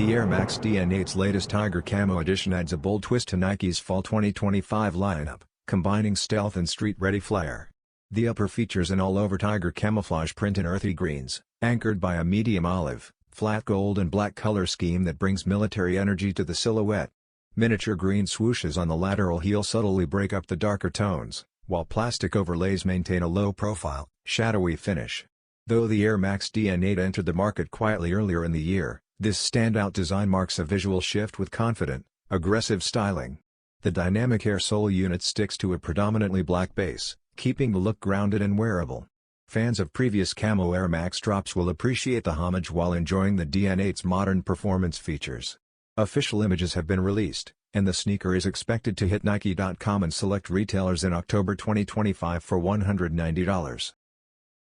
The Air Max Dn8's latest Tiger Camo edition adds a bold twist to Nike's Fall 2025 lineup, combining stealth and street-ready flair. The upper features an all-over tiger camouflage print in earthy greens, anchored by a medium olive, flat gold and black color scheme that brings military energy to the silhouette. Miniature green swooshes on the lateral heel subtly break up the darker tones, while plastic overlays maintain a low-profile, shadowy finish. Though the Air Max Dn8 entered the market quietly earlier in the year, this standout design marks a visual shift with confident, aggressive styling. The dynamic air sole unit sticks to a predominantly black base, keeping the look grounded and wearable. Fans of previous Camo Air Max drops will appreciate the homage while enjoying the Dn8's modern performance features. Official images have been released, and the sneaker is expected to hit Nike.com and select retailers in October 2025 for $190.